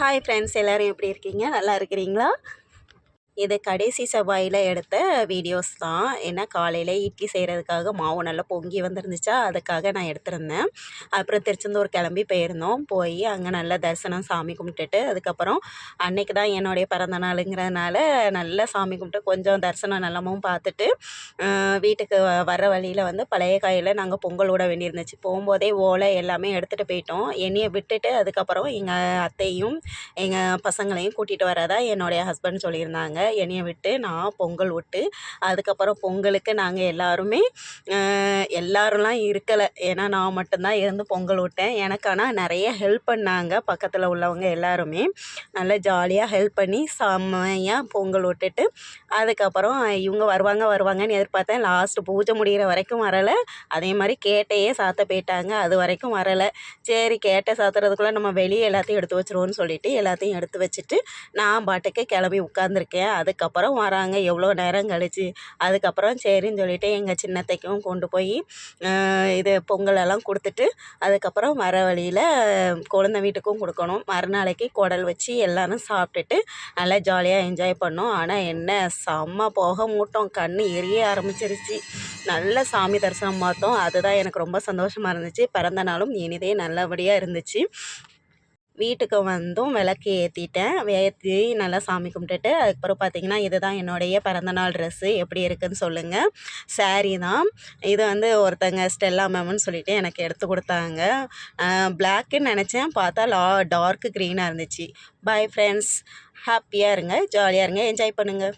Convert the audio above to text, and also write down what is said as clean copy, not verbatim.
Hi friends, எல்லோரும் எப்படி இருக்கீங்க? நல்லா இருக்கிறீங்களா? இது கடைசி செவ்வாயில் எடுத்த வீடியோஸ் தான். ஏன்னா காலையில் இட்லி செய்கிறதுக்காக மாவு நல்லா பொங்கி வந்துருந்துச்சா, அதுக்காக நான் எடுத்திருந்தேன். அப்புறம் திருச்செந்தூர் கிளம்பி போயிருந்தோம். போய் அங்கே நல்லா தரிசனம் சாமி கும்பிட்டுட்டு, அதுக்கப்புறம் அன்னைக்கு தான் என்னுடைய பிறந்த நாளுங்கிறதுனால நல்லா சாமி கும்பிட்டு கொஞ்சம் தரிசனம் நலமும் பார்த்துட்டு வீட்டுக்கு வர வழியில் வந்து பழைய காயில் நாங்கள் பொங்கல் விட வேண்டியிருந்துச்சு. போகும்போதே ஓலை எல்லாமே எடுத்துகிட்டு போயிட்டோம். என்னையை விட்டுட்டு அதுக்கப்புறம் எங்கள் அத்தையும் எங்கள் பசங்களையும் கூட்டிகிட்டு வரதா என்னுடைய ஹஸ்பண்ட் சொல்லியிருந்தாங்க. என்னைய விட்டு நான் பொங்கல் விட்டு அதுக்கப்புறம் பொங்கலுக்கு நாங்கள் எல்லாருமே எல்லாரும்லாம் இருக்கலை. ஏன்னா நான் மட்டும்தான் இருந்து பொங்கல் விட்டேன். எனக்கு ஆனால் நிறைய ஹெல்ப் பண்ணாங்க. பக்கத்தில் உள்ளவங்க எல்லாருமே நல்லா ஜாலியாக ஹெல்ப் பண்ணி செம்மையாக பொங்கல் விட்டுட்டு அதுக்கப்புறம் இவங்க வருவாங்கன்னு எதிர்பார்த்தேன். லாஸ்ட்டு பூஜை முடிகிற வரைக்கும் வரலை. அதே மாதிரி கேட்டையே சாத்த போயிட்டாங்க. அது வரைக்கும் வரலை. சரி, கேட்டை சாத்துறதுக்குள்ளே நம்ம வெளியே எல்லாத்தையும் எடுத்து வச்சுருவோன்னு சொல்லிட்டு எல்லாத்தையும் எடுத்து வச்சுட்டு நான் பாட்டுக்கு கிளம்பி உட்காந்துருக்கேன். அதுக்கப்புறம் வராங்க எவ்வளோ நேரம் கழிச்சு. அதுக்கப்புறம் சரின்னு சொல்லிட்டு எங்கள் சின்னத்தைக்கும் கொண்டு போய் இது பொங்கலெல்லாம் கொடுத்துட்டு அதுக்கப்புறம் வர வழியில் குழந்தை வீட்டுக்கும் கொடுக்கணும். மறுநாளைக்கு குடல் வச்சு எல்லோரும் சாப்பிட்டுட்டு நல்லா ஜாலியாக என்ஜாய் பண்ணோம். ஆனால் என்ன செம்ம போக மூட்டோம், கண் எரிய ஆரம்பிச்சிருச்சு. நல்ல சாமி தரிசனம் பார்த்தோம். அதுதான் எனக்கு ரொம்ப சந்தோஷமாக இருந்துச்சு. பிறந்த நாளும் இனிதே நல்லபடியாக இருந்துச்சு. வீட்டுக்கு வந்தும் விளக்கு ஏற்றிட்டேன். ஏற்றி நல்லா சாமி கும்பிட்டுட்டு அதுக்கப்புறம் பார்த்திங்கன்னா இதுதான் என்னுடைய பிறந்தநாள் ட்ரெஸ்ஸு. எப்படி இருக்குதுன்னு சொல்லுங்கள். சாரீ தான் இது. வந்து ஒருத்தங்க ஸ்டெல்லா மேம்னு சொல்லிட்டு எனக்கு எடுத்து கொடுத்தாங்க. பிளாக்குன்னு நினச்சேன், பார்த்தா டார்க் க்ரீனாக இருந்துச்சு. பாய் ஃப்ரெண்ட்ஸ், ஹாப்பியாக இருங்க, ஜாலியாக இருங்க, என்ஜாய் பண்ணுங்கள்.